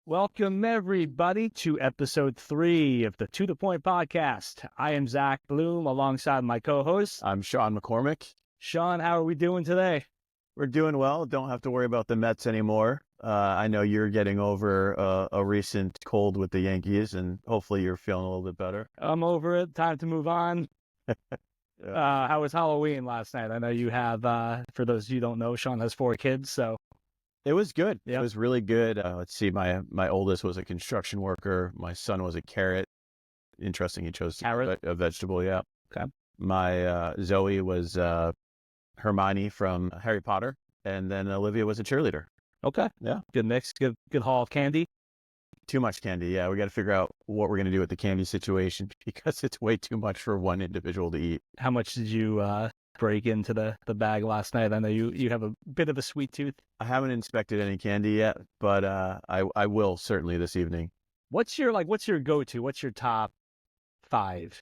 Welcome, everybody, to episode 3 of the To The Point podcast. I am Zach Bloom alongside my co-host. I'm Sean McCormick. Sean, how are we doing today? We're doing well. Don't have to worry about the Mets anymore. I know you're getting over a recent cold with the Yankees, and hopefully you're feeling a little bit better. I'm over it. Time to move on. Yeah. How was Halloween last night? I know you have, for those of you who don't know, Sean has 4 kids, so. It was good. Yep. It was really good. Let's see, my oldest was a construction worker. My son was a carrot. Interesting, he chose Carrot? a vegetable, yeah. Okay. My Zoe was Hermione from Harry Potter, and then Olivia was a cheerleader. Okay. Yeah. Good mix. Good haul of candy. Too much candy, yeah. We got to figure out what we're going to do with the candy situation because it's way too much for one individual to eat. How much did you break into the bag last night? I know you have a bit of a sweet tooth. I haven't inspected any candy yet, but I will certainly this evening. What's your go-to? What's your top 5?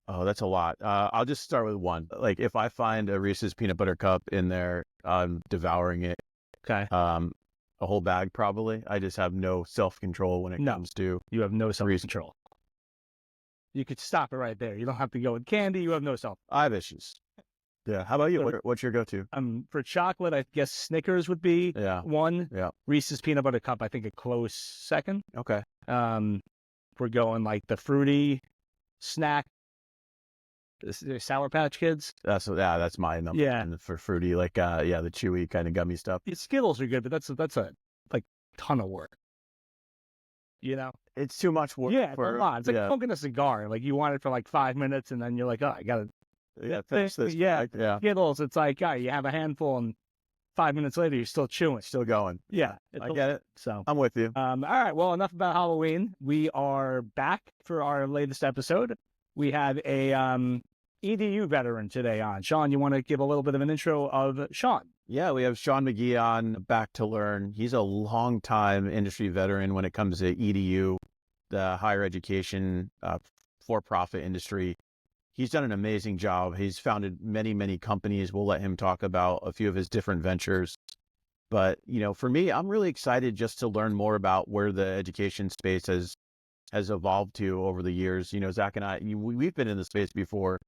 Oh, that's a lot. I'll just start with one. Like if I find a Reese's peanut butter cup in there, I'm devouring it. Okay. A whole bag probably. I just have no self-control when it comes to. You have no self-control. You could stop it right there. You don't have to go with candy. You have no self. I have issues. Yeah. How about you? What's your go-to? For chocolate, I guess Snickers would be one. Yeah. Reese's peanut butter cup, I think a close second. Okay. We're going like the fruity snack. The Sour Patch Kids. That's my number. Yeah. And for fruity, like the chewy kind of gummy stuff. Skittles are good, but that's a like ton of work. You know, it's too much work. Yeah, it's a lot. It's like smoking a cigar. Like you want it for like 5 minutes, and then you're like, oh, I gotta. Finish this. Yeah. Skittles. It's like, you have a handful, and 5 minutes later, you're still chewing, still going. Yeah, I get it. So I'm with you. All right. Well, enough about Halloween. We are back for our latest episode. We have a EDU veteran today on. Sean, you want to give a little bit of an intro of Sean? Yeah, we have Sean McGee on, back to learn. He's a long-time industry veteran when it comes to EDU, the higher education, for-profit industry. He's done an amazing job. He's founded many, many companies. We'll let him talk about a few of his different ventures. But, for me, I'm really excited just to learn more about where the education space has evolved to over the years. Zach and I, we've been in the space before.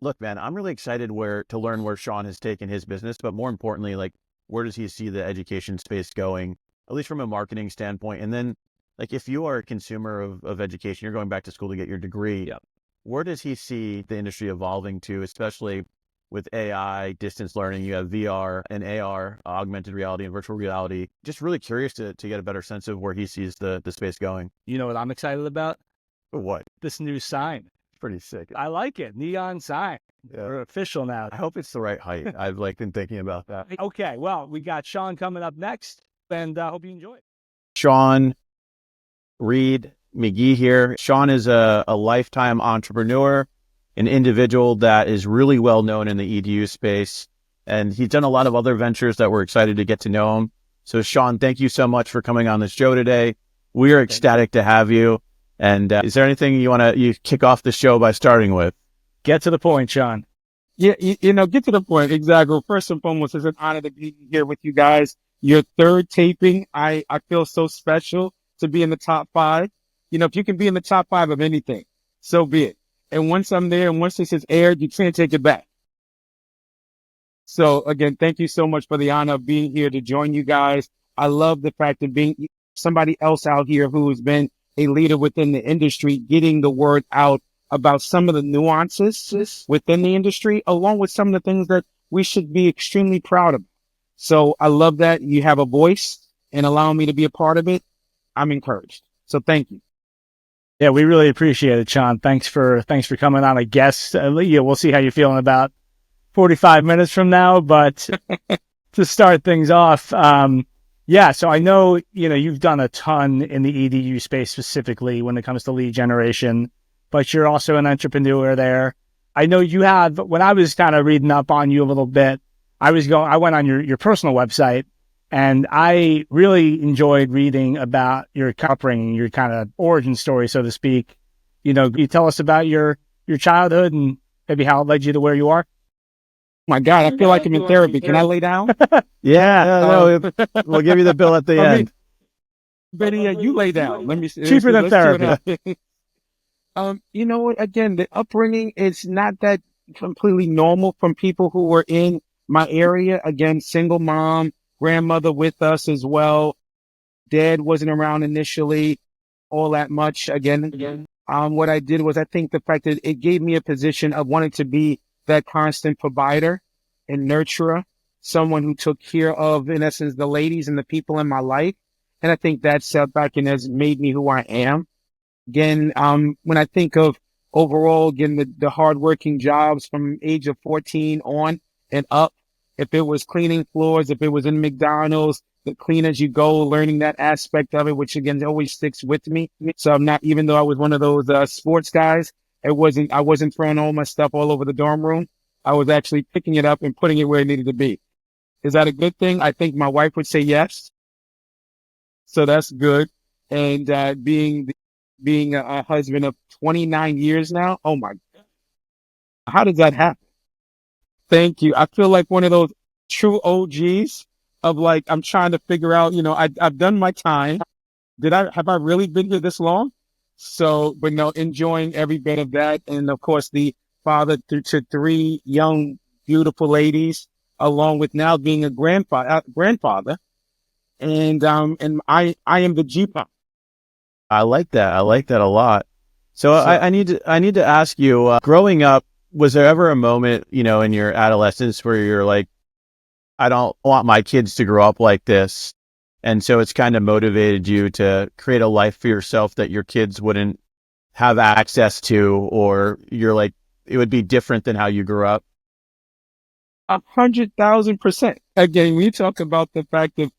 Look, man, I'm really excited to learn where Sean has taken his business, but more importantly, like, where does he see the education space going, at least from a marketing standpoint? And then, like, if you are a consumer of education, you're going back to school to get your degree. Yep. Where does he see the industry evolving to, especially with AI, distance learning? You have VR and AR, augmented reality and virtual reality. Just really curious to get a better sense of where he sees the space going. You know what I'm excited about? What? This new sign. Pretty sick. I like it. Neon sign. Yeah. We're official now. I hope it's the right height. I've been thinking about that. Okay. Well, we got Sean coming up next, and I hope you enjoy it. Sean Reed McGee here. Sean is a lifetime entrepreneur, an individual that is really well known in the EDU space, and he's done a lot of other ventures that we're excited to get to know him. So Sean, thank you so much for coming on the show today. We are ecstatic to have you. And is there anything you kick off the show by starting with? Get to the point, Sean. Yeah, get to the point. Exactly. First and foremost, it's an honor to be here with you guys. Your third taping. I feel so special to be in the top 5. If you can be in the top 5 of anything, so be it. And once I'm there and once this is aired, you can't take it back. So again, thank you so much for the honor of being here to join you guys. I love the fact of being somebody else out here who has been a leader within the industry, getting the word out about some of the nuances within the industry, along with some of the things that we should be extremely proud of. So I love that you have a voice and allowing me to be a part of it. I'm encouraged. So thank you. Yeah, we really appreciate it, Sean. Thanks for coming on. I guess we'll see how you're feeling about 45 minutes from now, but to start things off, so I know, you've done a ton in the EDU space specifically when it comes to lead generation, but you're also an entrepreneur there. I know you have, when I was kind of reading up on you a little bit, I went on your personal website, and I really enjoyed reading about your upbringing, your kind of origin story, so to speak. Can you tell us about your childhood and maybe how it led you to where you are? My God, I feel like I'm in therapy. Can I lay down? Yeah, we'll give you the bill at the end. Benny, you lay down. Let me see. Cheaper than Let's see what therapy. happens. You know what? Again, the upbringing is not that completely normal from people who were in my area. Again, single mom, grandmother with us as well. Dad wasn't around initially all that much. Again, what I did was I think the fact that it gave me a position of wanting to be that constant provider and nurturer, someone who took care of, in essence, the ladies and the people in my life. And I think that set back and has made me who I am. Again, when I think of overall, again, the hardworking jobs from age of 14 on and up, if it was cleaning floors, if it was in McDonald's, the clean as you go, learning that aspect of it, which again always sticks with me. So I'm not, even though I was one of those sports guys, I wasn't throwing all my stuff all over the dorm room. I was actually picking it up and putting it where it needed to be. Is that a good thing? I think my wife would say yes. So that's good. And being a husband of 29 years now, oh my, how did that happen? Thank you. I feel like one of those true OGs of like, I'm trying to figure out, I've done my time. Have I really been here this long? So, but no, enjoying every bit of that. And of course, the father to three young, beautiful ladies, along with now being a grandfather. And I am the G-pop. I like that. I like that a lot. So So I need to ask you, growing up, was there ever a moment, in your adolescence where you're like, I don't want my kids to grow up like this. And so it's kind of motivated you to create a life for yourself that your kids wouldn't have access to, or you're like, it would be different than how you grew up. 100,000%. Again, we talk about the fact that,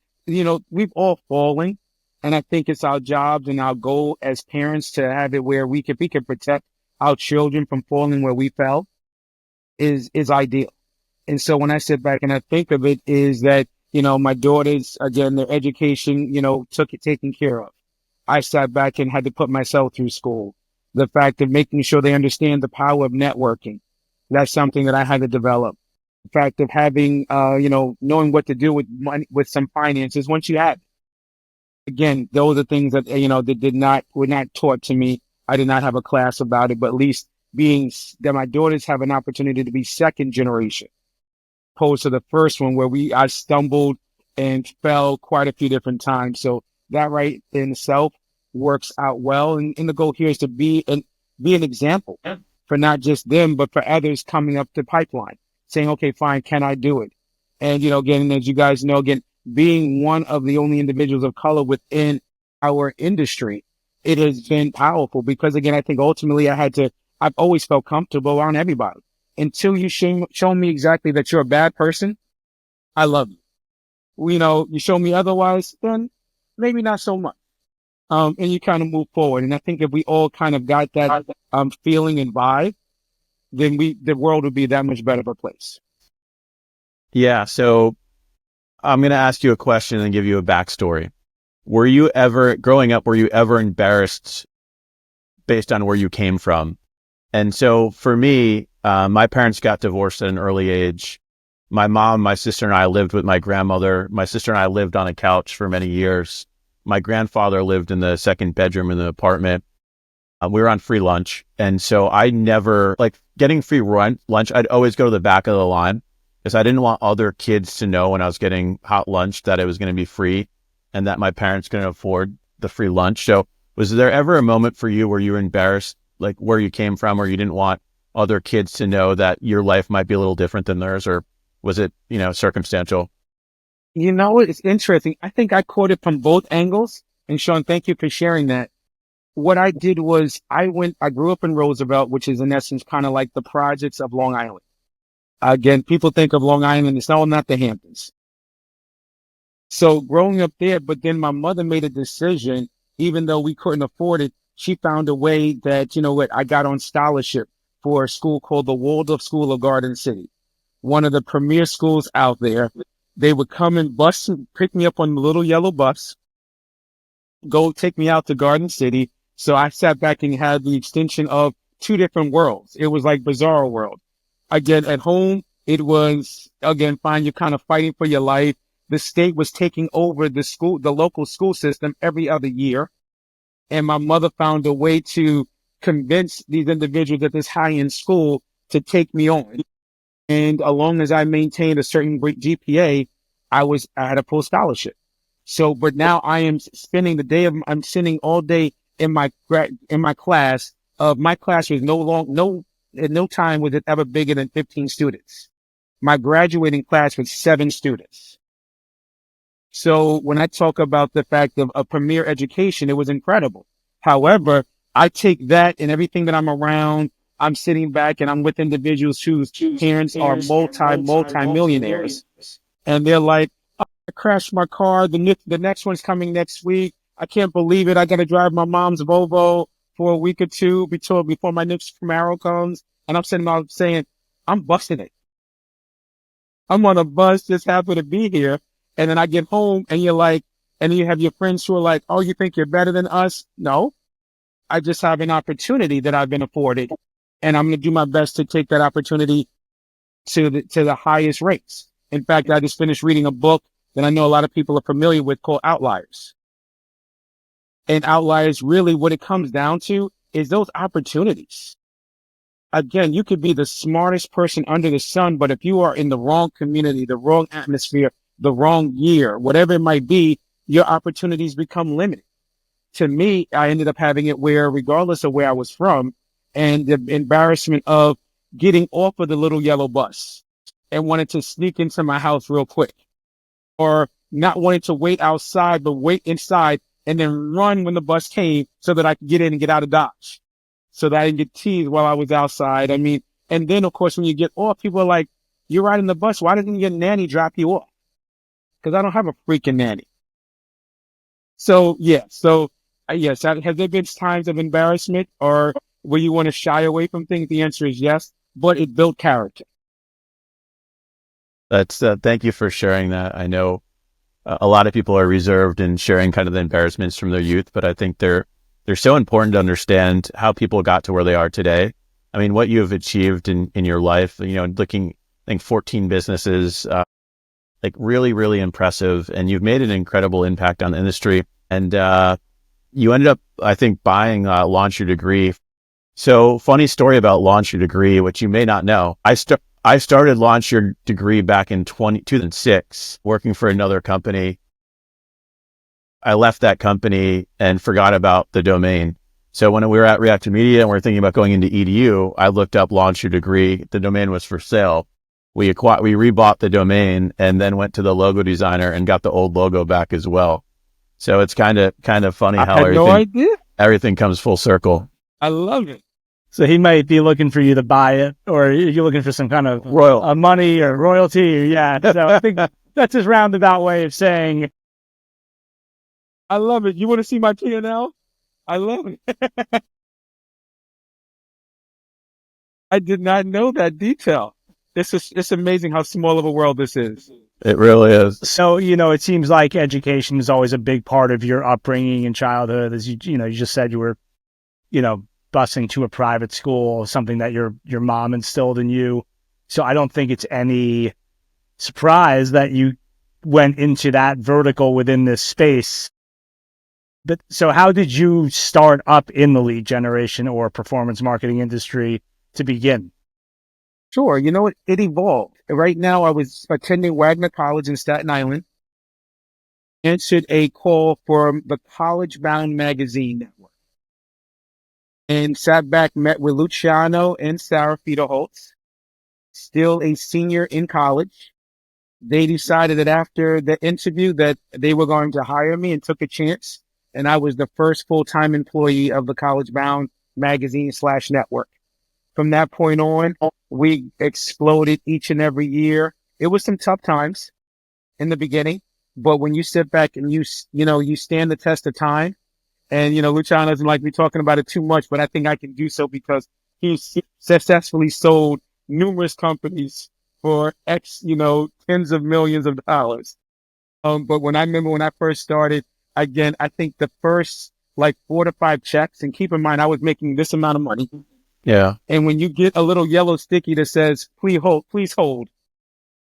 we've all fallen. And I think it's our jobs and our goal as parents to have it where we can protect our children from falling where we fell is ideal. And so when I sit back and I think of it is that, my daughters, again, their education, taken care of. I sat back and had to put myself through school. The fact of making sure they understand the power of networking. That's something that I had to develop. The fact of having, knowing what to do with money, with some finances once you have it. Again, those are things that, were not taught to me. I did not have a class about it, but at least that my daughters have an opportunity to be second generation, opposed to the first one where I stumbled and fell quite a few different times. So that right in itself works out well. And the goal here is to be an example for not just them, but for others coming up the pipeline saying, okay, fine, can I do it? And, again, as you guys know, again, being one of the only individuals of color within our industry, it has been powerful because, again, I think ultimately I've always felt comfortable around everybody until you show me exactly that you're a bad person. I love you. You show me otherwise, then maybe not so much. And you kind of move forward. And I think if we all kind of got that, feeling and vibe, then the world would be that much better of a place. Yeah. So I'm going to ask you a question and give you a backstory. Growing up, were you ever embarrassed based on where you came from? And so for me, my parents got divorced at an early age. My mom, my sister, and I lived with my grandmother. My sister and I lived on a couch for many years. My grandfather lived in the second bedroom in the apartment. We were on free lunch. And so I never, like getting free lunch, I'd always go to the back of the line because I didn't want other kids to know when I was getting hot lunch that it was going to be free and that my parents couldn't afford the free lunch. So was there ever a moment for you where you were embarrassed, like where you came from, or you didn't want other kids to know that your life might be a little different than theirs, or was it, circumstantial? It's interesting. I think I caught it from both angles. And Sean, thank you for sharing that. What I did was I grew up in Roosevelt, which is in essence kind of like the projects of Long Island. Again, people think of Long Island, it's not the Hamptons. So growing up there, but then my mother made a decision, even though we couldn't afford it, she found a way that, I got on scholarship for a school called the Waldorf School of Garden City, one of the premier schools out there. They would come and pick me up on the little yellow bus, go take me out to Garden City. So I sat back and had the extension of two different worlds. It was like Bizarro World. Again, at home, it was, again, fine. You're kind of fighting for your life. the state was taking over the local school system every other year. And my mother found a way to convince these individuals at this high-end school to take me on. And as long as I maintained a certain great GPA, I had a full scholarship. So, but now I am spending I'm sitting all day in my class. My class was at no time was it ever bigger than 15 students. My graduating class was 7 students. So when I talk about the fact of a premier education, it was incredible. However, I take that and everything that I'm around, I'm sitting back and I'm with individuals whose parents are multi-millionaires. And they're like, oh, I crashed my car. The next one's coming next week. I can't believe it. I got to drive my mom's Volvo for a week or two before my next Camaro comes. And I'm sitting out saying, I'm busting it. I'm on a bus, just happy to be here. And then I get home and and you have your friends who are like, oh, you think you're better than us? No, I just have an opportunity that I've been afforded. And I'm going to do my best to take that opportunity to the highest rates. In fact, I just finished reading a book that I know a lot of people are familiar with called Outliers. And Outliers, really what it comes down to is those opportunities. Again, you could be the smartest person under the sun, but if you are in the wrong community, the wrong atmosphere, the wrong year, whatever it might be, your opportunities become limited. To me, I ended up having it where, regardless of where I was from, and the embarrassment of getting off of the little yellow bus and wanted to sneak into my house real quick, or not wanting to wait outside, but wait inside and then run when the bus came so that I could get in and get out of Dodge, so that I didn't get teased while I was outside. I mean, and then of course, when you get off, people are like, you're riding the bus. Why doesn't your nanny drop you off? Because I don't have a freaking nanny. So, yeah. So, yes. Have there been times of embarrassment or where you want to shy away from things? The answer is yes, but it built character. Thank you for sharing that. I know a lot of people are reserved in sharing kind of the embarrassments from their youth, but I think they're so important to understand how people got to where they are today. I mean, what you have achieved in your life, I think 14 businesses, like really, really impressive. And you've made an incredible impact on the industry. And you ended up, I think, buying Launch Your Degree. So funny story about Launch Your Degree, which you may not know. I started Launch Your Degree back in 2006, working for another company. I left that company and forgot about the domain. So when we were at Reactive Media and we are thinking about going into EDU, I looked up Launch Your Degree. The domain was for sale. We rebought the domain and then went to the logo designer and got the old logo back as well. So it's kind of funny how everything comes full circle. I love it. So he might be looking for you to buy it, or you're looking for some kind of money or royalty. Or, yeah. So I think that's his roundabout way of saying, I love it. You want to see my P&L? I love it. I did not know that detail. It's amazing how small of a world this is. It really is. So, it seems like education is always a big part of your upbringing and childhood. As you just said, you were, busing to a private school, something that your mom instilled in you. So I don't think it's any surprise that you went into that vertical within this space. But so how did you start up in the lead generation or performance marketing industry to begin? Sure. It evolved. Right now, I was attending Wagner College in Staten Island, answered a call from the College Bound magazine network, and sat back, met with Luciano and Sarah Federholtz, still a senior in college. They decided that after the interview that they were going to hire me and took a chance. And I was the first full-time employee of the College Bound magazine / network. From that point on, we exploded each and every year. It was some tough times in the beginning, but when you sit back and you stand the test of time, and, Luciano doesn't like me talking about it too much, but I think I can do so because he's successfully sold numerous companies for tens of millions of dollars. But when I first started, again, I think the first 4 to 5 checks, and keep in mind, I was making this amount of money. Yeah. And when you get a little yellow sticky that says, please hold,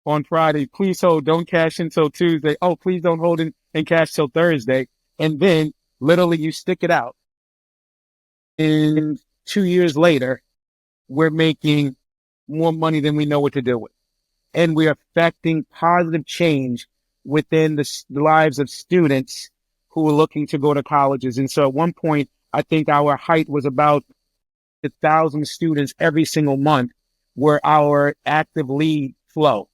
on Friday. Please hold, don't cash until Tuesday. Oh, please don't hold in and cash till Thursday. And then literally you stick it out. And 2 years later, we're making more money than we know what to do with. And we're affecting positive change within the lives of students who are looking to go to colleges. And so at one point, I think our height was about 1,000 students every single month were our active lead flow.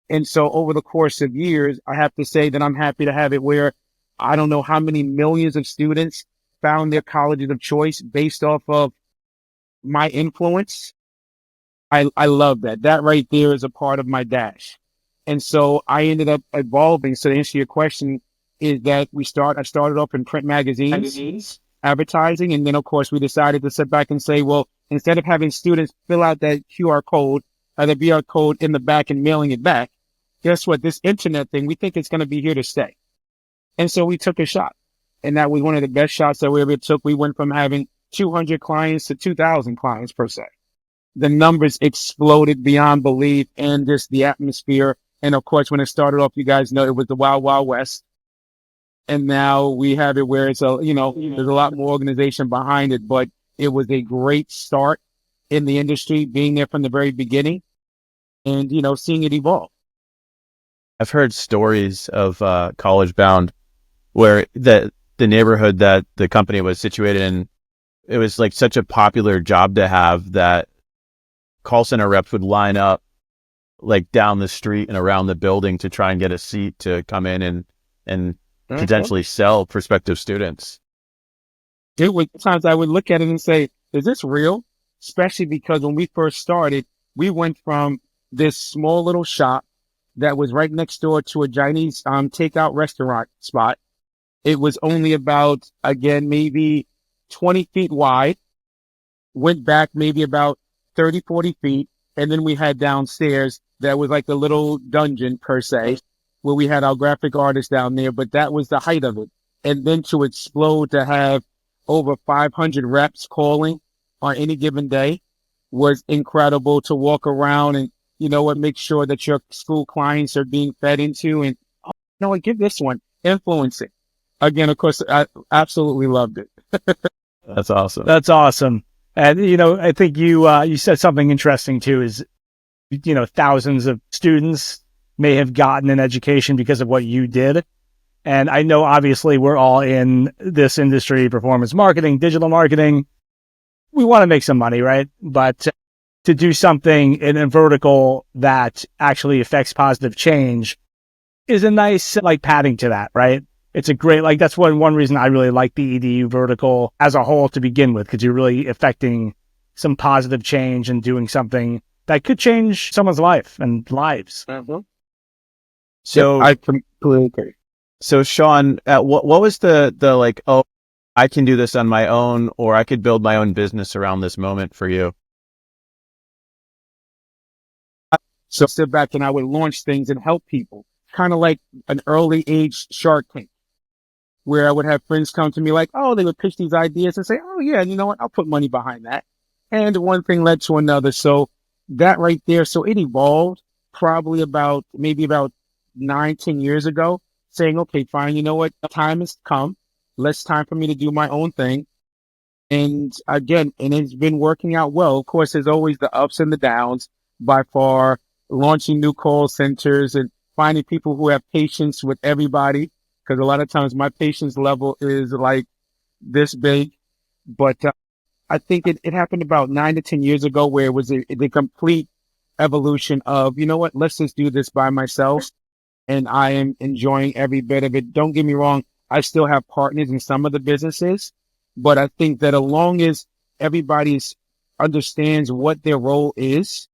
And so over the course of years, I have to say that I'm happy to have it where I don't know how many millions of students found their colleges of choice based off of my influence. I love that. That right there is a part of my dash. And so I ended up evolving. So to answer your question is that I started off in print magazines, advertising. And then of course we decided to sit back and say, well, instead of having students fill out that QR code, the QR code in the back and mailing it back, guess what? This internet thing, we think it's going to be here to stay. And so we took a shot. And that was one of the best shots that we ever took. We went from having 200 clients to 2,000 clients per se. The numbers exploded beyond belief and just the atmosphere. And of course, when it started off, you guys know it was the Wild Wild West. And now we have it where it's there's a lot more organization behind it, but it was a great start in the industry, being there from the very beginning and, seeing it evolve. I've heard stories of College Bound where the neighborhood that the company was situated in, it was like such a popular job to have that call center reps would line up like down the street and around the building to try and get a seat to come in and potentially sell prospective students. Sometimes I would look at it and say, is this real? Especially because when we first started, we went from this small little shop that was right next door to a Chinese takeout restaurant spot. It was only about, again, maybe 20 feet wide, went back maybe about 30, 40 feet. And then we had downstairs that was like a little dungeon per se, where we had our graphic artists down there, but that was the height of it. And then to explode to have over 500 reps calling on any given day was incredible. To walk around and, make sure that your school clients are being fed into and, give this one influencing. Again, of course, I absolutely loved it. That's awesome. That's awesome. And, I think you said something interesting too, is, thousands of students may have gotten an education because of what you did. And I know obviously we're all in this industry, performance marketing, digital marketing. We want to make some money, right? But to do something in a vertical that actually affects positive change is a nice padding to that, right? It's a great, that's one reason I really like the EDU vertical as a whole to begin with, because you're really affecting some positive change and doing something that could change someone's life and lives. Mm-hmm. So I completely agree. So Sean, what was the I can do this on my own, or I could build my own business around this moment for you? So sit back and I would launch things and help people, kind of like an early age Shark Tank, where I would have friends come to me like, oh, they would pitch these ideas and say, oh yeah, you know what? I'll put money behind that. And one thing led to another. So that right there. So it evolved probably about 9-10 years ago, saying, okay, fine. You know what? Time has come. Time for me to do my own thing. And again, and it's been working out well. Of course, there's always the ups and the downs. By far, launching new call centers and finding people who have patience with everybody. Because a lot of times my patience level is like this big. But I think it happened about 9 to 10 years ago, where it was the complete evolution of, you know what, let's just do this by myself. And I am enjoying every bit of it. Don't get me wrong. I still have partners in some of the businesses, but I think that as long as everybody understands what their role is,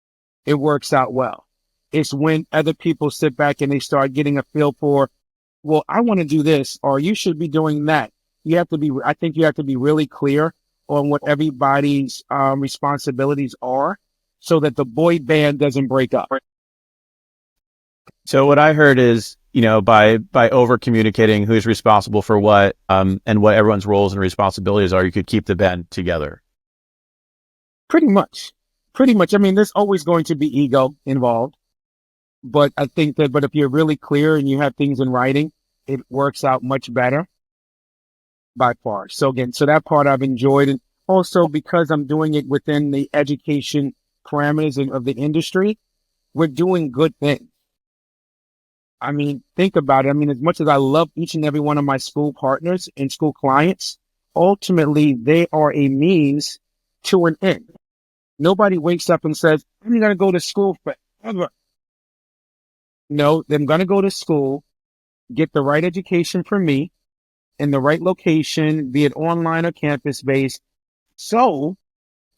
it works out well. It's when other people sit back and they start getting a feel for, well, I want to do this, or you should be doing that. I think you have to be really clear on what everybody's responsibilities are, so that the boy band doesn't break up. So what I heard is, by over communicating who's responsible for what, and what everyone's roles and responsibilities are, you could keep the band together. Pretty much. I mean, there's always going to be ego involved, But I think that, but if you're really clear and you have things in writing, it works out much better by far. So again, so that part I've enjoyed. And also because I'm doing it within the education parameters of the industry, we're doing good things. I mean, think about it. I mean, as much as I love each and every one of my school partners and school clients, ultimately they are a means to an end. Nobody wakes up and says, I'm going to go to school forever. No, they're going to go to school, get the right education for me in the right location, be it online or campus based, so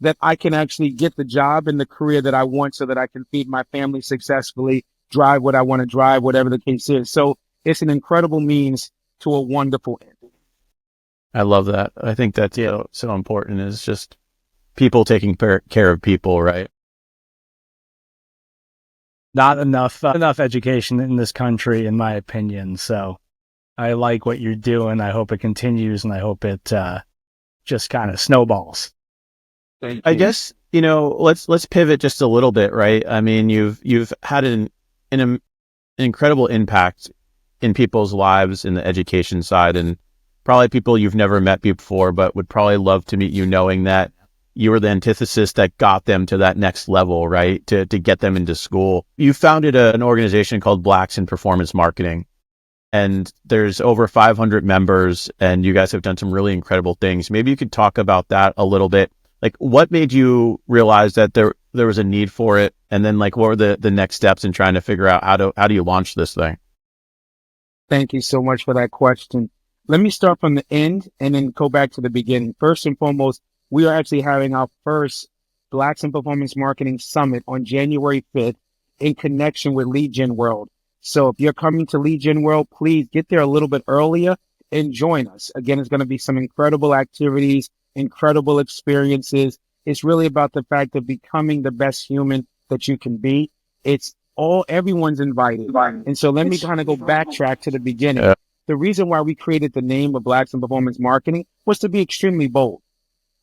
that I can actually get the job and the career that I want so that I can feed my family successfully, drive what I want to drive, whatever the case is. So it's an incredible means to a wonderful end. I love that. I think that's so important, is just people taking care of people, right? Not enough education in this country, in my opinion. So I like what you're doing. I hope it continues, and I hope it just kind of snowballs. I guess, let's pivot just a little bit, right? I mean, you've had an incredible impact in people's lives in the education side, and probably people you've never met before, but would probably love to meet you, knowing that you were the antithesis that got them to that next level, right? To get them into school. You founded an organization called Blacks in Performance Marketing, and there's over 500 members, and you guys have done some really incredible things. Maybe you could talk about that a little bit. Like, what made you realize that there was a need for it? And then, like, what were the next steps in trying to figure out how do you launch this thing? Thank you so much for that question. Let me start from the end and then go back to the beginning. First and foremost, we are actually having our first Blacks in Performance Marketing Summit on January 5th in connection with Lead Gen World. So if you're coming to Lead Gen World, please get there a little bit earlier and join us. Again, it's going to be some incredible activities, incredible experiences. It's really about the fact of becoming the best human that you can be. Everyone's invited. And so let me kind of go backtrack to the beginning. Yeah. The reason why we created the name of Blacks in Performance Marketing was to be extremely bold.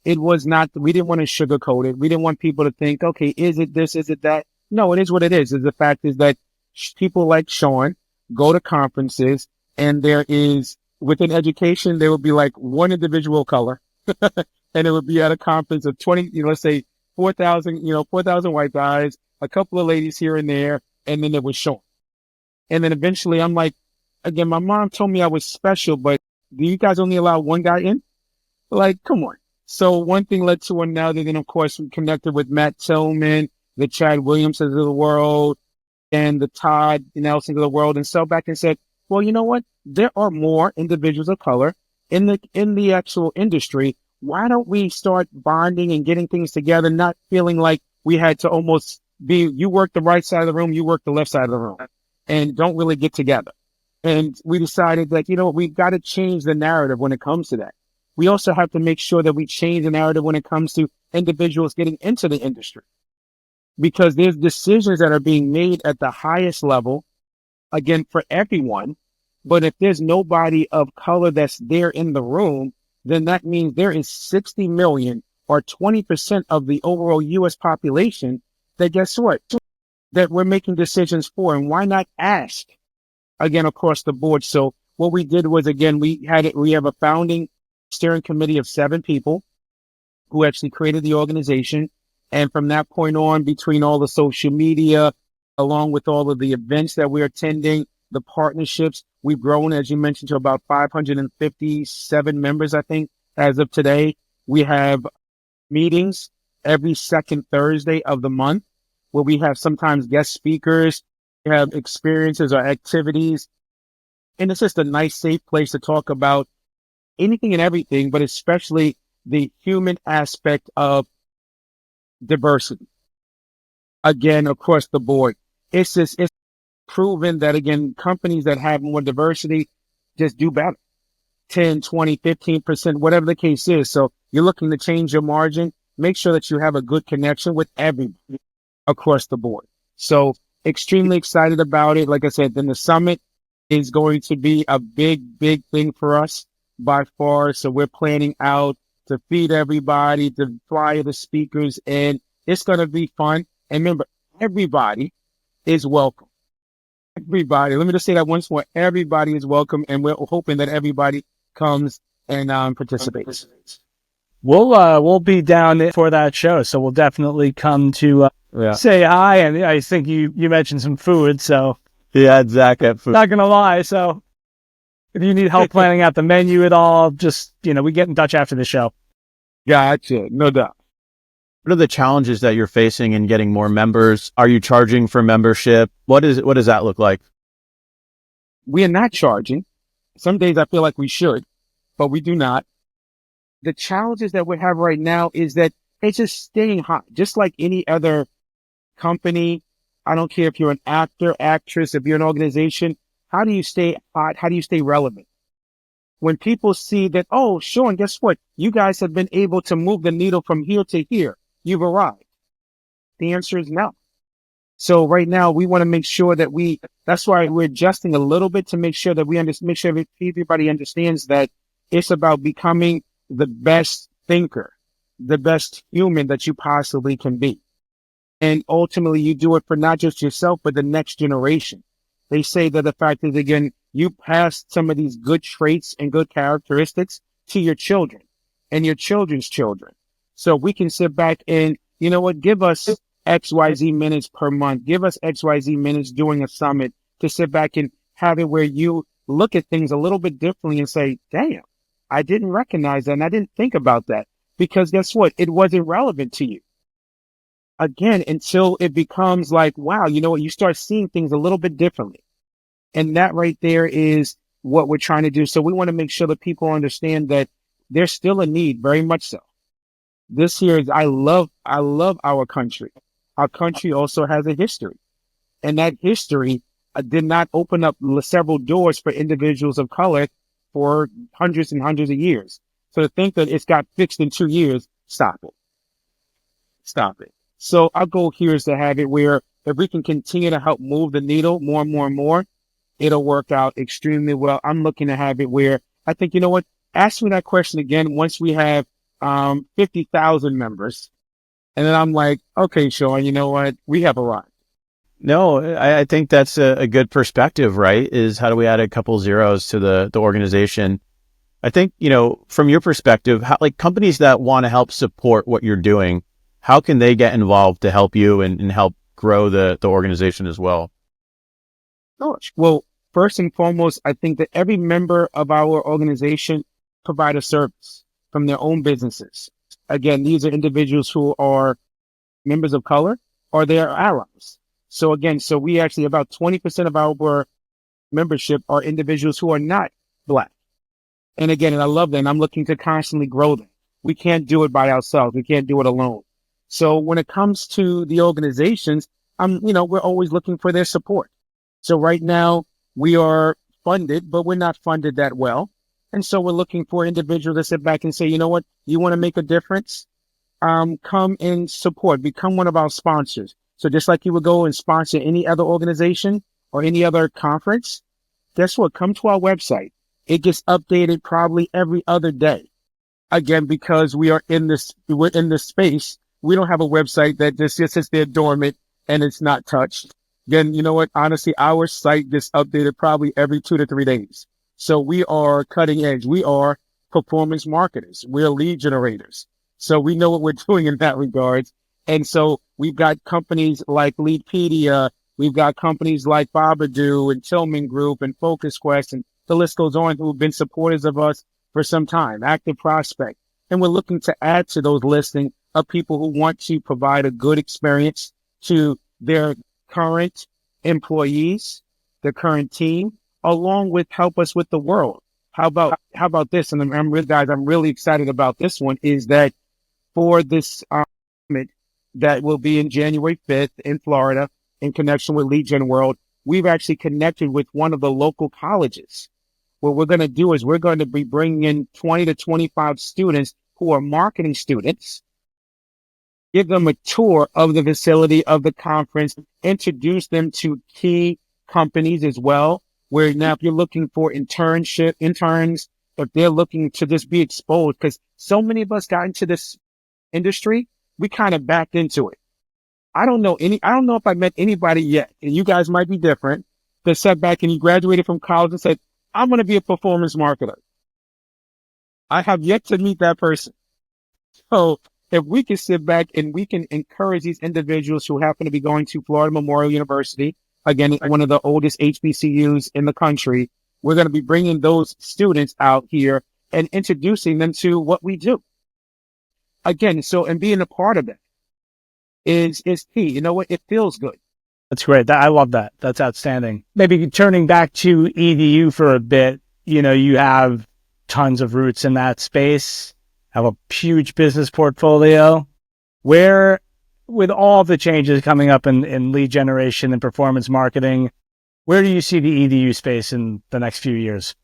It was not, we didn't want to sugarcoat it. We didn't want people to think, okay, is it this, is it that? No, it is what it is. The fact is that people like Sean go to conferences, and there is, within education, there will be like one individual color, and it would be at a conference of 20, let's say 4,000, 4,000 white guys, a couple of ladies here and there, and then it was Sean. And then eventually I'm like, again, my mom told me I was special, but do you guys only allow one guy in? Like, come on. So one thing led to another. Then, of course, we connected with Matt Tillman, the Chad Williamsons of the world, and the Todd Nelsons of the world, and so back and said, well, you know what? There are more individuals of color in the actual industry. Why don't we start bonding and getting things together, not feeling like we had to almost be, you work the right side of the room, you work the left side of the room, and don't really get together. And we decided that, we've got to change the narrative when it comes to that. We also have to make sure that we change the narrative when it comes to individuals getting into the industry, because there's decisions that are being made at the highest level, again, for everyone. But if there's nobody of color that's there in the room, then that means there is 60 million or 20% of the overall U.S. population that, guess what, that we're making decisions for. And why not ask, again, across the board? So what we did was, again, we have a founding steering committee of 7 people who actually created the organization. And from that point on, between all the social media, along with all of the events that we're attending, the partnerships, we've grown, as you mentioned, to about 557 members, I think, as of today. We have meetings every second Thursday of the month, where we have sometimes guest speakers, we have experiences or activities. And it's just a nice, safe place to talk about anything and everything, but especially the human aspect of diversity. Again, across the board, it's proven that, again, companies that have more diversity just do better. 10, 20, 15%, whatever the case is. So you're looking to change your margin, make sure that you have a good connection with everybody across the board. So extremely excited about it. Like I said, then the summit is going to be a big, big thing for us by far. So we're planning out to feed everybody, to fly the speakers, and it's going to be fun. And remember, everybody is welcome. Everybody, let me just say that once more. Everybody is welcome, and we're hoping that everybody comes and participates. We'll be down for that show, so we'll definitely come to say hi. And I think you mentioned some food, so Yeah, exactly. not gonna lie. So if you need help planning out the menu at all, just we get in touch after the show. Gotcha, no doubt. What are the challenges that you're facing in getting more members? Are you charging for membership? What does that look like? We are not charging. Some days I feel like we should, but we do not. The challenges that we have right now is that it's just staying hot, just like any other company. I don't care if you're an actor, actress, if you're an organization. How do you stay hot? How do you stay relevant? When people see that, oh, Sean, guess what? You guys have been able to move the needle from here to here. You've arrived. The answer is no. So right now we want to make sure that that's why we're adjusting a little bit to make sure that make sure everybody understands that it's about becoming the best thinker, the best human that you possibly can be. And ultimately you do it for not just yourself, but the next generation. They say that the fact is, again, you pass some of these good traits and good characteristics to your children and your children's children. So we can sit back and, you know what, give us XYZ minutes per month. Give us XYZ minutes during a summit to sit back and have it where you look at things a little bit differently and say, damn, I didn't recognize that and I didn't think about that, because guess what? It wasn't relevant to you. Again, until it becomes like, wow, you know what? You start seeing things a little bit differently. And that right there is what we're trying to do. So we want to make sure that people understand that there's still a need, very much so. This here is, I love our country. Our country also has a history, and that history did not open up several doors for individuals of color for hundreds and hundreds of years. So to think that it's got fixed in 2 years, stop it. Stop it. So our goal here is to have it where if we can continue to help move the needle more and more and more, it'll work out extremely well. I'm looking to have it where I think, you know what, ask me that question again once we have 50,000 members. And then I'm like, okay, Sean, you know what? We have arrived. No, I think that's a good perspective, right? Is how do we add a couple zeros to the organization? I think, from your perspective, how, like companies that want to help support what you're doing, how can they get involved to help you and help grow the organization as well? Well, first and foremost, I think that every member of our organization provide a service from their own businesses. Again, these are individuals who are members of color or they are allies. So again, we actually, about 20% of our membership are individuals who are not Black. And again, and I love that. And I'm looking to constantly grow them. We can't do it by ourselves. We can't do it alone. So when it comes to the organizations, we're always looking for their support. So right now we are funded, but we're not funded that well. And so we're looking for individuals to sit back and say, you know what, you want to make a difference? Come and support, become one of our sponsors. So just like you would go and sponsor any other organization or any other conference, guess what? Come to our website. It gets updated probably every other day. Again, because we're in this space, we don't have a website that just sits there dormant and it's not touched. Again, you know what? Honestly, our site gets updated probably every 2 to 3 days. So we are cutting edge. We are performance marketers. We're lead generators. So we know what we're doing in that regard. And so we've got companies like Leadpedia. We've got companies like Babadoo and Tillman Group and Focus Quest, and the list goes on, who have been supporters of us for some time, Active Prospect. And we're looking to add to those listings of people who want to provide a good experience to their current employees, the current team, along with help us with the world. How about this? And I'm really excited about this one, is that for this summit that will be in January 5th in Florida in connection with Lead Gen World, we've actually connected with one of the local colleges. What we're going to do is we're going to be bringing in 20 to 25 students who are marketing students, give them a tour of the facility of the conference, introduce them to key companies as well, where now if you're looking for interns, if they're looking to just be exposed, because so many of us got into this industry, we kind of backed into it. I don't know if I met anybody yet, and you guys might be different, that sat back and he graduated from college and said, I'm going to be a performance marketer. I have yet to meet that person. So if we can sit back and we can encourage these individuals who happen to be going to Florida Memorial University, again, one of the oldest HBCUs in the country, we're going to be bringing those students out here and introducing them to what we do. Again, so, and being a part of it is key. You know what? It feels good. That's great. I love that. That's outstanding. Maybe turning back to EDU for a bit, you have tons of roots in that space, have a huge business portfolio. Where, with all the changes coming up in lead generation and performance marketing, where do you see the EDU space in the next few years?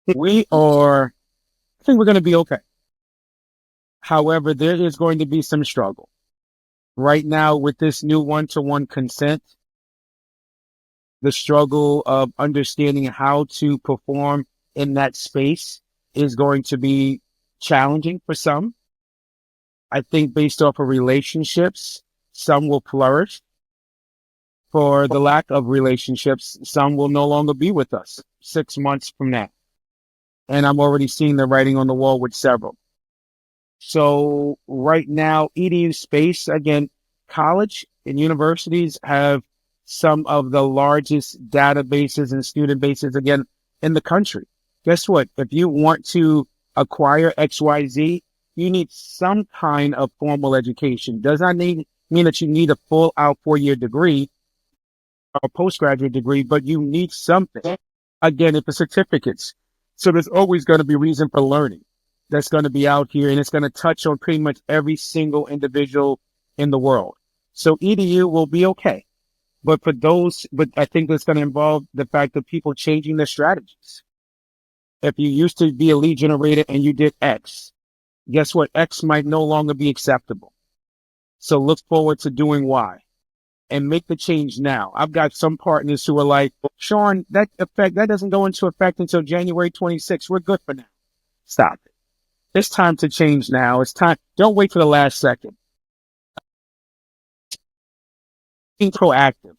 I think we're going to be okay. However, there is going to be some struggle. Right now, with this new one-to-one consent, the struggle of understanding how to perform in that space is going to be challenging for some. I think based off of relationships, some will flourish. For the lack of relationships, some will no longer be with us 6 months from now. And I'm already seeing the writing on the wall with several. So right now, EDU space, again, college and universities have some of the largest databases and student bases, again, in the country. Guess what? If you want to acquire XYZ, you need some kind of formal education. Does not mean that you need a full out 4-year degree or postgraduate degree, but you need something. Again, if it's certificates. So there's always going to be reason for learning that's going to be out here, and it's going to touch on pretty much every single individual in the world. So EDU will be okay. But I think that's going to involve the fact of people changing their strategies. If you used to be a lead generator and you did X, guess what? X might no longer be acceptable. So look forward to doing Y and make the change now. I've got some partners who are like, Sean, that doesn't go into effect until January 26th. We're good for now. Stop it. It's time to change now. It's time. Don't wait for the last second. Being proactive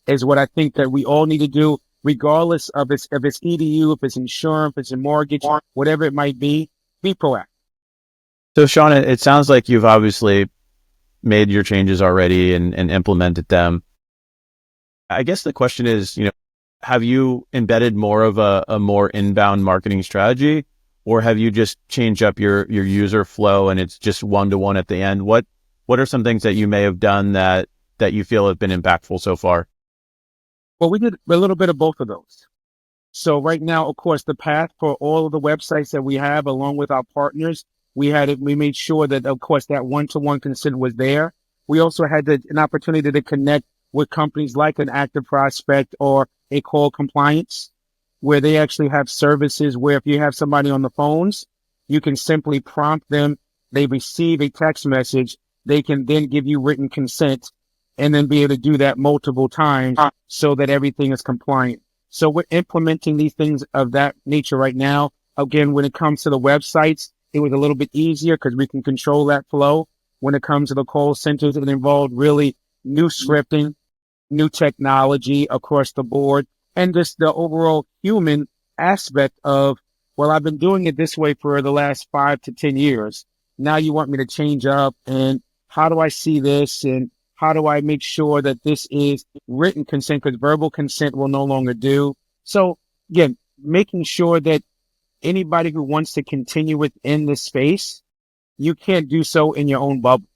is what I think that we all need to do, regardless of if it's EDU, if it's insurance, if it's a mortgage, whatever it might be proactive. So Sean, it sounds like you've obviously made your changes already and implemented them. I guess the question is, have you embedded more of a more inbound marketing strategy, or have you just changed up your user flow and it's just one-to-one at the end? What are some things that you may have done that you feel have been impactful so far? Well, we did a little bit of both of those. So right now, of course, the path for all of the websites that we have, along with our partners, we made sure that, of course, that one-to-one consent was there. We also had an opportunity to connect with companies like an Active Prospect or a Call Compliance, where they actually have services where if you have somebody on the phones, you can simply prompt them. They receive a text message. They can then give you written consent and then be able to do that multiple times so that everything is compliant. So we're implementing these things of that nature right now. Again, when it comes to the websites, it was a little bit easier because we can control that flow. When it comes to the call centers, it involved really new scripting, new technology across the board, and just the overall human aspect of, well, I've been doing it this way for the last 5 to 10 years. Now you want me to change up, and how do I see this? And how do I make sure that this is written consent, because verbal consent will no longer do. So again, making sure that anybody who wants to continue within this space, you can't do so in your own bubble.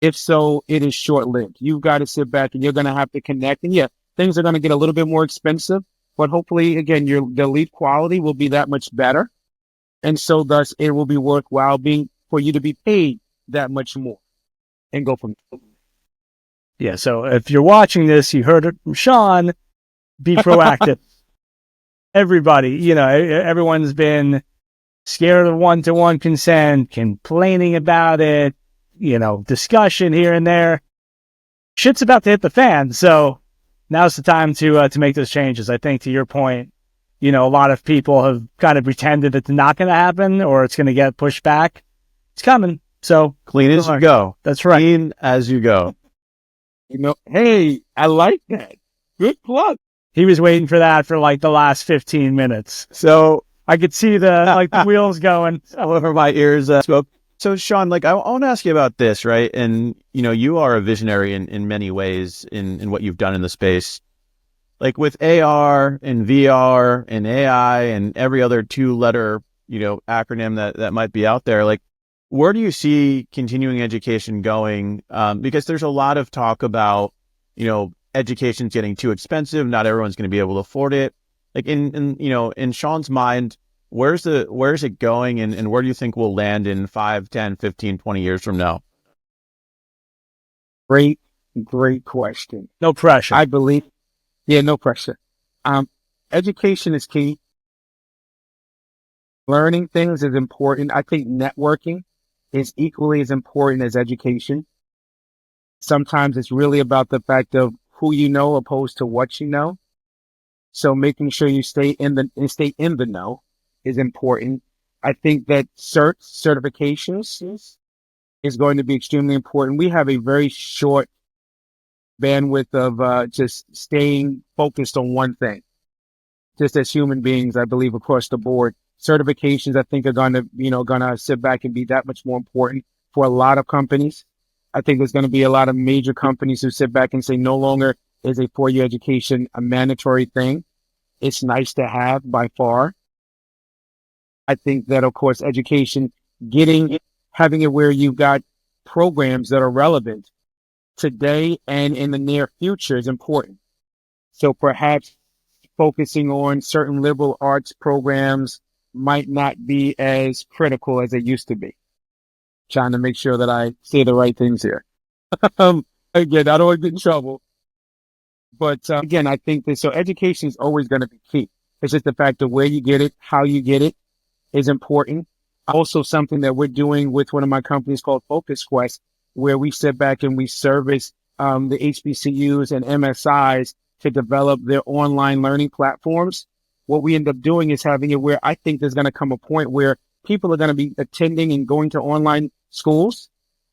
If so, it is short-lived. You've got to sit back and you're going to have to connect. And yeah, things are going to get a little bit more expensive, but hopefully, again, the lead quality will be that much better. And so thus it will be worthwhile for you to be paid that much more and go from there. Yeah. So if you're watching this, you heard it from Sean, be proactive. Everybody, everyone's been scared of one-to-one consent, complaining about it, discussion here and there. Shit's about to hit the fan. So now's the time to make those changes. I think to your point, a lot of people have kind of pretended it's not going to happen or it's going to get pushed back. It's coming. So clean as you go. That's right. Clean as you go. Hey, I like that. Good plug. he was waiting for that for like the last 15 minutes. So I could see the wheels going over my ears. Smoke. So Sean, like I want to ask you about this, right? And you are a visionary in many ways in what you've done in the space. Like with AR and VR and AI and every other 2-letter, acronym that might be out there, like where do you see continuing education going? Because there's a lot of talk about, education's getting too expensive. Not everyone's going to be able to afford it. Like in Sean's mind, where's it going and where do you think we'll land in 5, 10, 15, 20 years from now? Great question. No pressure. I believe, no pressure. Education is key. Learning things is important. I think networking is equally as important as education. Sometimes it's really about the fact of who you know opposed to what you know. So making sure you stay in the know is important. I think that certifications is going to be extremely important. We have a very short bandwidth of just staying focused on one thing. Just as human beings, I believe across the board, certifications I think are going to sit back and be that much more important for a lot of companies. I think there's going to be a lot of major companies who sit back and say no longer is a 4-year education a mandatory thing. It's nice to have by far. I think that, of course, education, having it where you've got programs that are relevant today and in the near future is important. So perhaps focusing on certain liberal arts programs might not be as critical as it used to be. Trying to make sure that I say the right things here. Again, I don't want to get in trouble. But again, I think that so education is always going to be key. It's just the fact of where you get it, how you get it is important. Also something that we're doing with one of my companies called Focus Quest, where we sit back and we service the HBCUs and MSIs to develop their online learning platforms. What we end up doing is having it where I think there's going to come a point where people are going to be attending and going to online schools.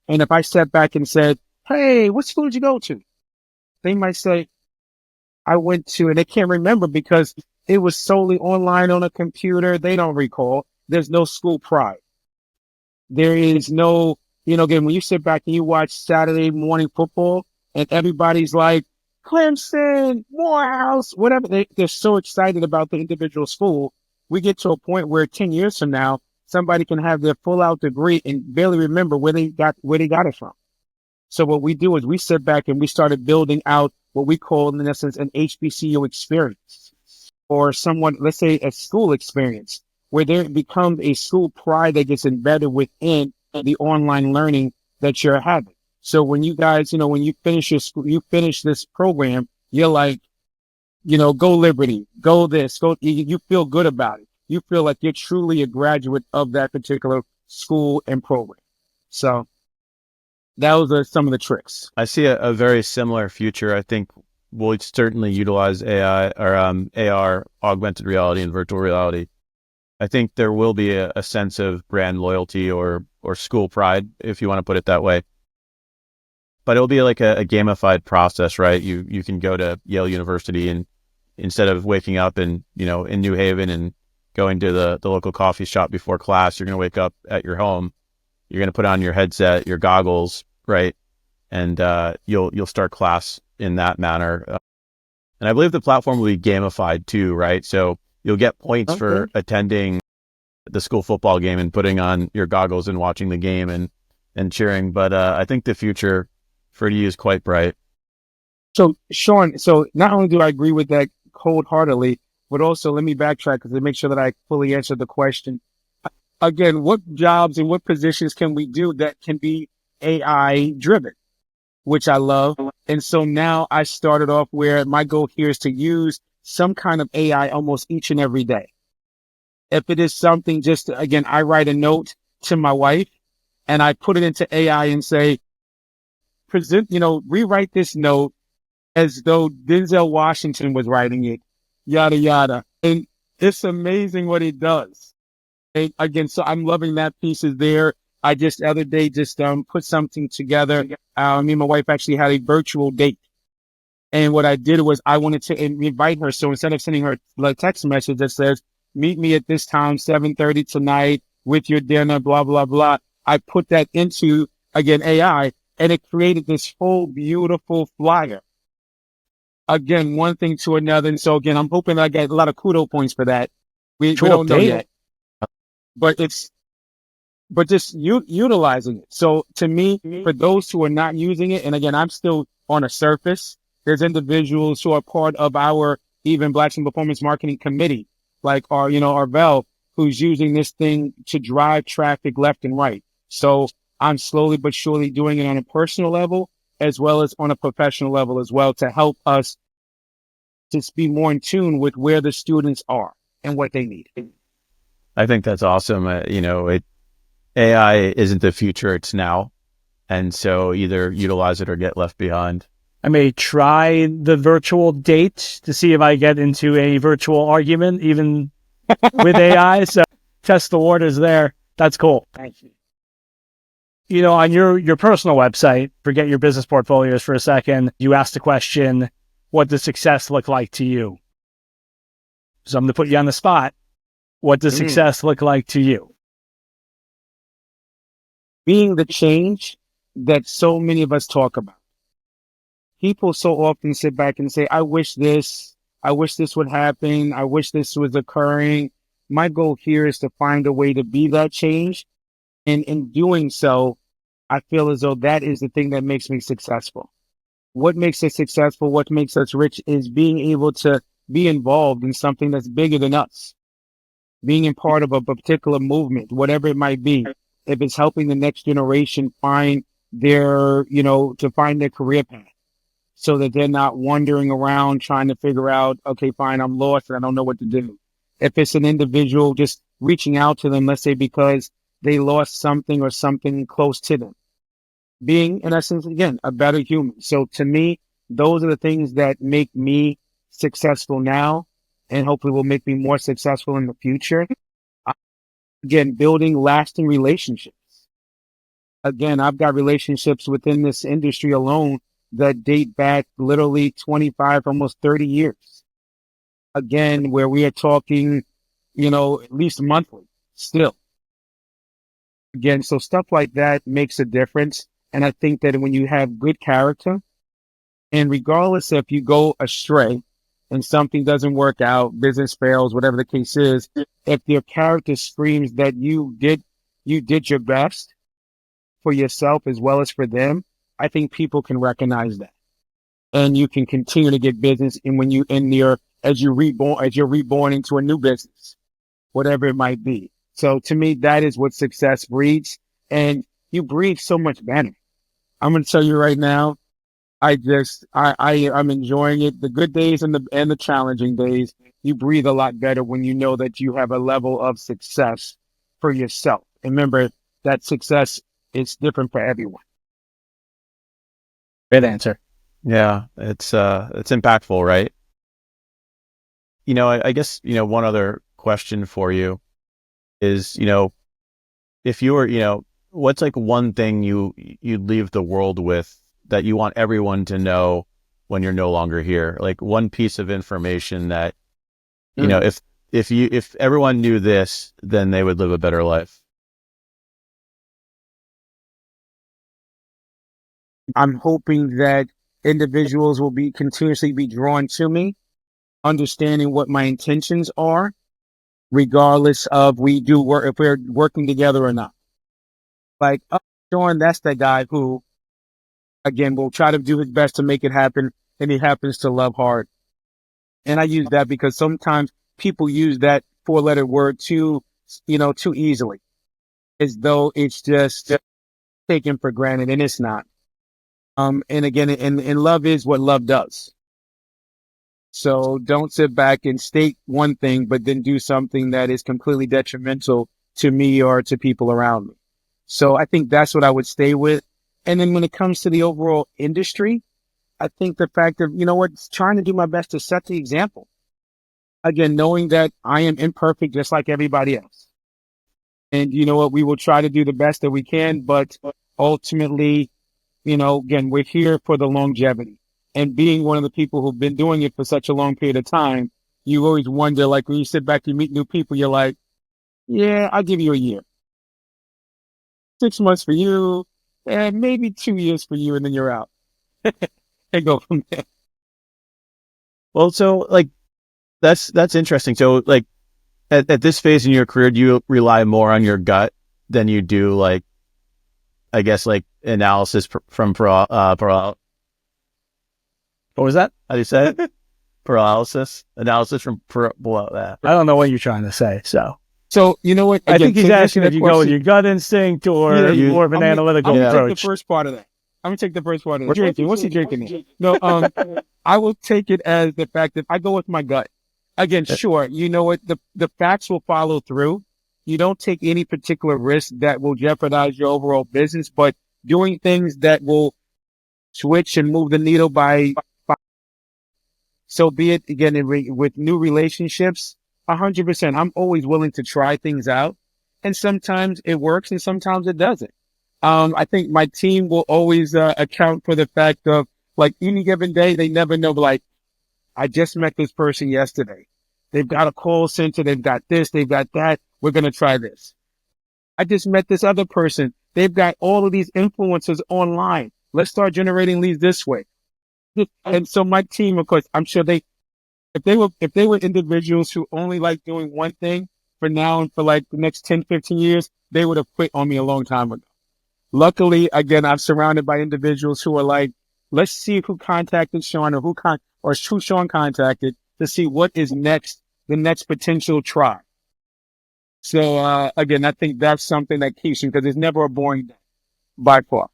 And if I sat back and said, hey, what school did you go to? They might say, I went to, and they can't remember because it was solely online on a computer. They don't recall. There's no school pride. There is no, again, when you sit back and you watch Saturday morning football and everybody's like, Clemson, Morehouse, whatever. They're so excited about the individual school. We get to a point where 10 years from now, somebody can have their full out degree and barely remember where they got it from. So what we do is we sit back and we started building out what we call, in essence, an HBCU experience or someone, let's say a school experience where there becomes a school pride that gets embedded within the online learning that you're having. So when you guys, when you finish your school, you finish this program, you're like, go Liberty, go this, go, you feel good about it. You feel like you're truly a graduate of that particular school and program. So those are some of the tricks. I see a very similar future. I think we'll certainly utilize AI or AR, augmented reality and virtual reality. I think there will be a sense of brand loyalty or school pride, if you want to put it that way. But it'll be like a gamified process, right? You can go to Yale University and instead of waking up in New Haven and going to the local coffee shop before class, you're going to wake up at your home. You're going to put on your headset, your goggles, right? And you'll start class in that manner. And I believe the platform will be gamified too, right? So you'll get points for attending the school football game and putting on your goggles and watching the game and cheering. But I think the future for you is quite bright. So Sean, not only do I agree with that wholeheartedly, but also let me backtrack to make sure that I fully answer the question. Again, what jobs and what positions can we do that can be AI driven, which I love. And so now I started off where my goal here is to use some kind of AI almost each and every day. If it is something again, I write a note to my wife and I put it into AI and say, rewrite this note as though Denzel Washington was writing it, yada, yada. And it's amazing what it does. And again, so I'm loving that piece is there. I just the other day put something together. Me and my wife actually had a virtual date. And what I did was I wanted to invite her. So instead of sending her a text message that says, meet me at this time, 7:30 tonight with your dinner, blah, blah, blah. I put that into, again, AI, and it created this whole beautiful flyer. Again, one thing to another. And so again, I'm hoping I get a lot of kudo points for that. We don't know yet, but but just utilizing it. So to me, for those who are not using it, and again, I'm still on a surface, there's individuals who are part of our even Blacks in Performance Marketing Committee, like our Vel, who's using this thing to drive traffic left and right. So I'm slowly but surely doing it on a personal level as well as on a professional level as well to help us just be more in tune with where the students are and what they need. I think that's awesome. AI isn't the future, it's now. And so either utilize it or get left behind. I may try the virtual date to see if I get into a virtual argument, even with AI. So test the waters there. That's cool. Thank you. On your personal website, forget your business portfolios for a second, you asked the question, what does success look like to you? So I'm going to put you on the spot. What does success look like to you? Being the change that so many of us talk about. People so often sit back and say, I wish this would happen. I wish this was occurring. My goal here is to find a way to be that change. And in doing so, I feel as though that is the thing that makes me successful. What makes us successful, what makes us rich is being able to be involved in something that's bigger than us. Being in part of a particular movement, whatever it might be. If it's helping the next generation find to find their career path so that they're not wandering around trying to figure out, okay, fine, I'm lost and I don't know what to do. If it's an individual, just reaching out to them, let's say because they lost something or something close to them. Being, in essence, again, a better human. So to me, those are the things that make me successful now and hopefully will make me more successful in the future. Again, building lasting relationships. Again, I've got relationships within this industry alone that date back literally 25, almost 30 years. Again, where we are talking, at least monthly still. Again, so stuff like that makes a difference. And I think that when you have good character, and regardless if you go astray and something doesn't work out, business fails, whatever the case is, if your character screams that you did your best for yourself as well as for them, I think people can recognize that. And you can continue to get business as you're reborn into a new business, whatever it might be. So to me, that is what success breeds. And you breathe so much better. I'm going to tell you right now, I'm enjoying it. The good days and the challenging days, you breathe a lot better when you know that you have a level of success for yourself. And remember that success is different for everyone. Great answer. Yeah, it's impactful, right? I guess, one other question for you is, if you were, what's like one thing you'd leave the world with that you want everyone to know when you're no longer here? Like one piece of information that, if everyone knew this, then they would live a better life. I'm hoping that individuals will continuously be drawn to me, understanding what my intentions are, regardless of if we're working together or not. Like, Sean, that's that guy who, again, will try to do his best to make it happen, and he happens to love hard. And I use that because sometimes people use that four-letter word too easily, as though it's just taken for granted, and it's not. And again, and love is what love does. So don't sit back and state one thing, but then do something that is completely detrimental to me or to people around me. So I think that's what I would stay with. And then when it comes to the overall industry, I think the fact of, trying to do my best to set the example. Again, knowing that I am imperfect just like everybody else. And we will try to do the best that we can, but ultimately, again, we're here for the longevity. And being one of the people who've been doing it for such a long period of time, you always wonder, like when you sit back, you meet new people, you're like, yeah, I'll give you a year, 6 months for you, and maybe 2 years for you, and then you're out and go from there. Well, so like that's interesting. So like at this phase in your career, do you rely more on your gut than you do like, I guess, like analysis from what was that? How do you say it? Analysis from I don't know what you're trying to say. So you know what? I think he's to asking answer if that you go with question- your gut instinct or Yeah, more of an analytical I'm gonna approach. take the first part of that. I'm gonna take the first part of that. Drinking. What's he drinking here? No, I will take it as the fact that I go with my gut. Again, sure, you know what? The facts will follow through. You don't take any particular risk that will jeopardize your overall business, but doing things that will switch and move the needle by so be it. Again, with new relationships, 100%. I'm always willing to try things out, and sometimes it works, and sometimes it doesn't. I think my team will always account for the fact of like any given day, they never know. Like I just met this person yesterday. They've got a call center. They've got this. They've got that. We're gonna try this. I just met this other person. They've got all of these influencers online. Let's start generating leads this way. And so my team, of course, I'm sure if they were individuals who only like doing one thing for now and for like the next 10, 15 years, they would have quit on me a long time ago. Luckily, again, I'm surrounded by individuals who are like, let's see who contacted Sean or or who Sean contacted to see what is next, the next potential try. So, again, I think that's something that keeps you because it's never a boring day by far.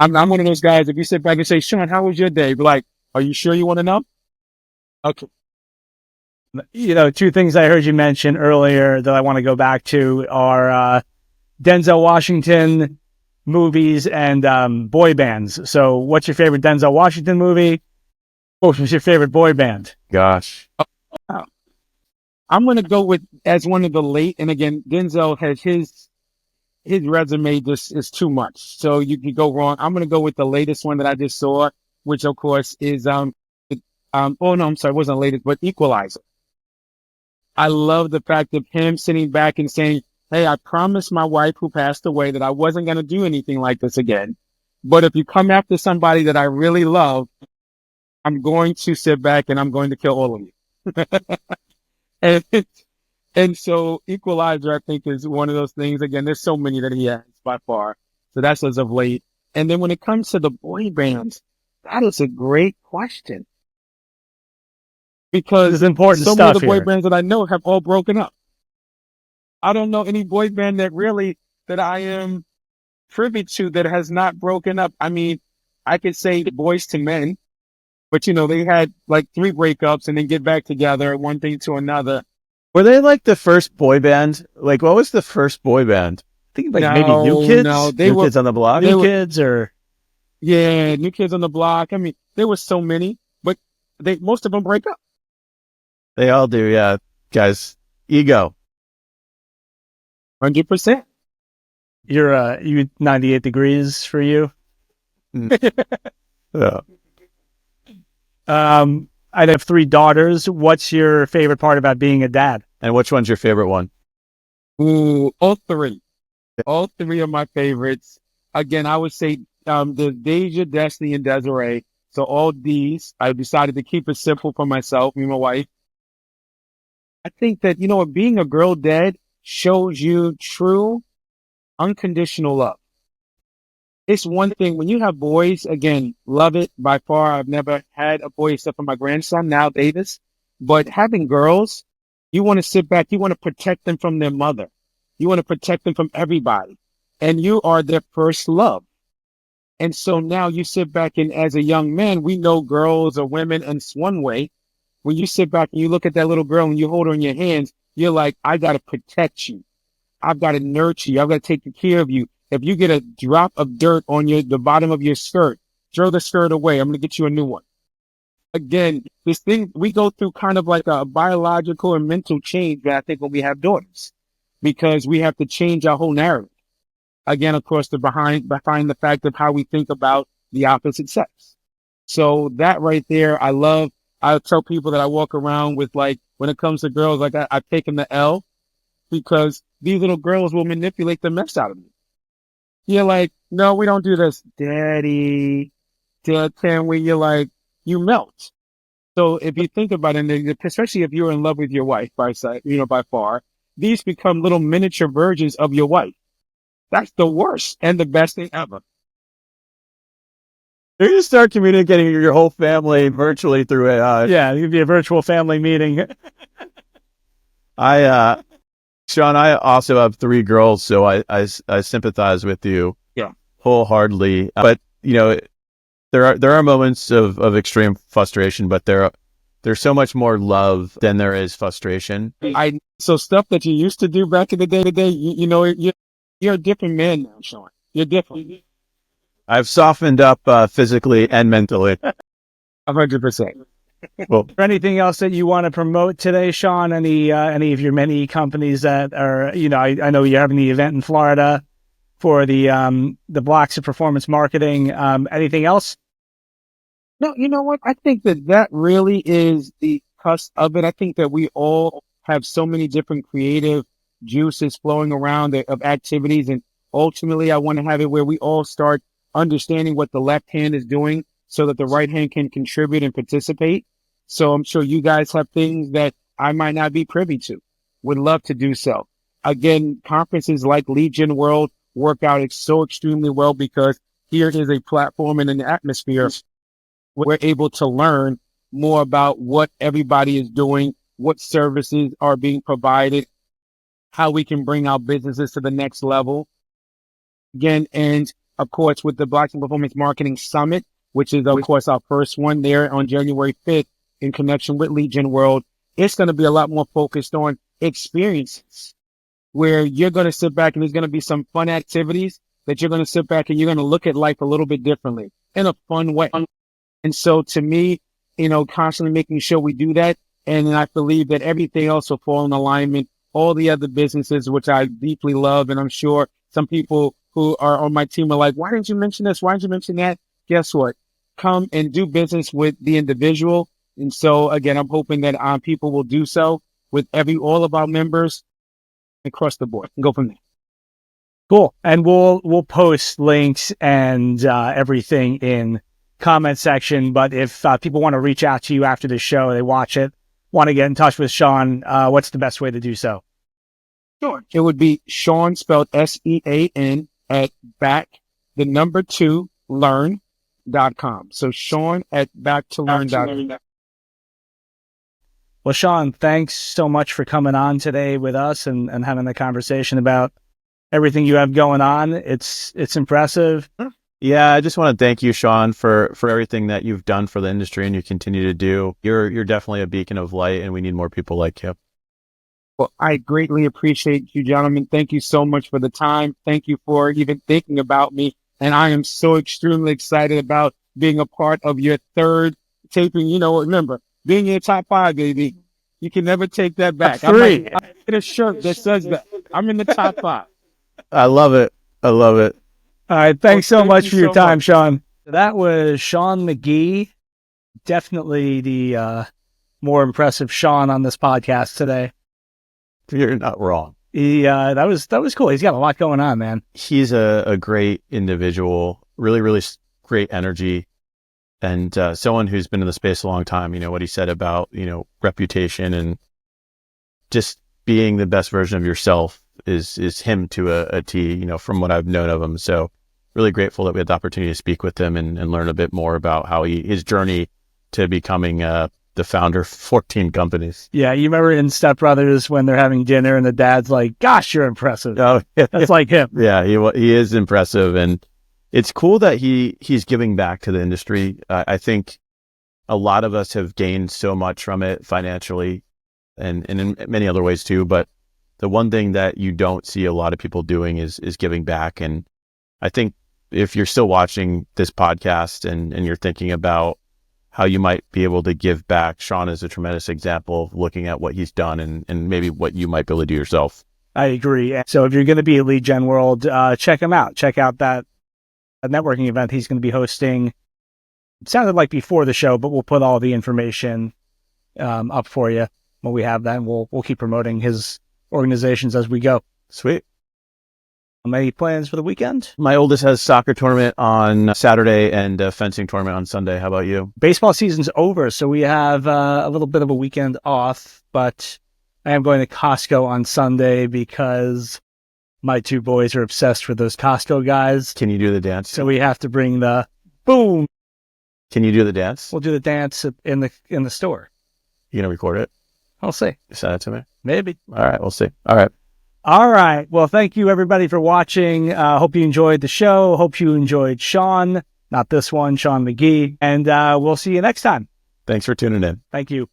I'm one of those guys. If you sit back and say, Sean, how was your day? Be like, are you sure you want to know? Okay. You know, two things I heard you mention earlier that I want to go back to are Denzel Washington movies and boy bands. So what's your favorite Denzel Washington movie? What was your favorite boy band? Gosh. I'm going to go with as one of the late, and again, Denzel has his resume just is too much. So you could go wrong. I'm going to go with the latest one that I just saw, which of course is, oh no, I'm sorry. It wasn't the latest, but Equalizer. I love the fact of him sitting back and saying, hey, I promised my wife who passed away that I wasn't going to do anything like this again. But if you come after somebody that I really love, I'm going to sit back and I'm going to kill all of you. and, and so Equalizer, I think, is one of those things. Again, there's so many that he has by far. So that's as of late. And then when it comes to the boy bands, that is a great question. Because This is important so stuff many of the boy here. bands that I know have all broken up. I don't know any boy band that I am privy to that has not broken up. I mean, I could say Boys to Men, but you know, they had like 3 breakups and then get back together, one thing to another. Were they like the first boy band? Like, what was the first boy band? I think like maybe New Kids. No, New Kids on the Block? New Kids or yeah, New Kids on the Block. I mean, there were so many, but most of them break up. They all do, yeah. Guys, ego. 100%. you 98 degrees for you. Yeah. I'd have 3 daughters. What's your favorite part about being a dad? And which one's your favorite one? Ooh, all 3. All 3 are my favorites. Again, I would say the Deja, Destiny, and Desiree. So all these, I decided to keep it simple for myself, me and my wife. I think that, you know, being a girl dad shows you true unconditional love. It's one thing when you have boys, again, love it by far. I've never had a boy except for my grandson, now Davis. But having girls, you want to sit back, you want to protect them from their mother. You want to protect them from everybody. And you are their first love. And so now you sit back and as a young man, we know girls or women in one way. When you sit back and you look at that little girl and you hold her in your hands, you're like, I got to protect you. I've got to nurture you. I've got to take care of you. If you get a drop of dirt on the bottom of your skirt, throw the skirt away. I'm going to get you a new one. Again, this thing, we go through kind of like a biological and mental change that I think when we have daughters, because we have to change our whole narrative. Again, of course, behind the fact of how we think about the opposite sex. So that right there, I tell people that I walk around with, like, when it comes to girls, like I've taken the L because these little girls will manipulate the mess out of me. You're like, no, we don't do this, daddy. Can we? You're like, you melt. So if you think about it, and especially if you're in love with your wife by side, by far, these become little miniature versions of your wife. That's the worst and the best thing ever. You're going to start communicating with your whole family virtually through AI. Yeah, it could be a virtual family meeting. Sean, I also have 3 girls, so I sympathize with you wholeheartedly. But, there are moments of extreme frustration, but there's so much more love than there is frustration. So stuff that you used to do back in the day, you're a different man now, Sean. You're different. I've softened up physically and mentally. 100%. Well, anything else that you want to promote today, Sean? Any of your many companies that are, I know you're having the event in Florida for the blocks of performance marketing. Anything else? No, you know what? I think that really is the cusp of it. I think that we all have so many different creative juices flowing around of activities. And ultimately, I want to have it where we all start understanding what the left hand is doing so that the right hand can contribute and participate. So I'm sure you guys have things that I might not be privy to. Would love to do so. Again, conferences like Legion World work out so extremely well because here is a platform and an atmosphere. We're able to learn more about what everybody is doing, what services are being provided, how we can bring our businesses to the next level. Again, and of course, with the Blocks and Performance Marketing Summit, which is, of course, our first one there on January 5th in connection with Legion World, it's going to be a lot more focused on experiences where you're going to sit back and there's going to be some fun activities that you're going to sit back and you're going to look at life a little bit differently in a fun way. And so to me, constantly making sure we do that. And I believe that everything else will fall in alignment. All the other businesses, which I deeply love. And I'm sure some people who are on my team are like, why didn't you mention this? Why didn't you mention that? Guess what? Come and do business with the individual. And so again, I'm hoping that people will do so with all of our members across the board and go from there. Cool. And we'll post links and everything in comment section. But if people want to reach out to you after the show, they watch it, want to get in touch with Sean, what's the best way to do so? Sure. It would be Sean, spelled SEAN, at back2learn.com. So Sean at back2learn.com. Well, Sean, thanks so much for coming on today with us and having the conversation about everything you have going on. It's impressive. Yeah, I just want to thank you, Sean, for everything that you've done for the industry and you continue to do. You're definitely a beacon of light, and we need more people like you. Well, I greatly appreciate you, gentlemen. Thank you so much for the time. Thank you for even thinking about me. And I am so extremely excited about being a part of your third taping. Remember, being in your top 5, baby, you can never take that back. Top 3. I get a shirt that says that. I'm in the top 5. I love it. I love it. All right. Thanks so much for your time, Sean. That was Sean McGee. Definitely the more impressive Sean on this podcast today. You're not wrong. That was cool. He's got a lot going on, man. He's a great individual, really, really great energy, and someone who's been in the space a long time. What he said about, reputation and just being the best version of yourself is him to a T, from what I've known of him. So really grateful that we had the opportunity to speak with him and learn a bit more about how his journey to becoming the founder of 14 companies. Yeah, you remember in Step Brothers when they're having dinner and the dad's like, gosh, you're impressive. Oh, yeah. That's like him. Yeah, he is impressive. And it's cool that he's giving back to the industry. I think a lot of us have gained so much from it financially and in many other ways too. But the one thing that you don't see a lot of people doing is giving back. And I think if you're still watching this podcast and you're thinking about how you might be able to give back, Sean is a tremendous example of looking at what he's done and maybe what you might be able to do yourself. I agree. So if you're going to be at Lead Gen World, check him out. Check out that networking event he's going to be hosting It sounded like before the show, but we'll put all the information up for you when we have that, and we'll keep promoting his organizations as we go. Sweet. Any plans for the weekend? My oldest has soccer tournament on Saturday and a fencing tournament on Sunday. How about you? Baseball season's over, so we have a little bit of a weekend off, but I am going to Costco on Sunday because my two boys are obsessed with those Costco guys. Can you do the dance? So we have to bring the boom. Can you do the dance? We'll do the dance in the store. You gonna record it? I'll see. Send it to me. Maybe. All right, we'll see. All right. All right. Well, thank you everybody for watching. Hope you enjoyed the show. Hope you enjoyed Sean, not this one, Sean McGee. And we'll see you next time. Thanks for tuning in. Thank you.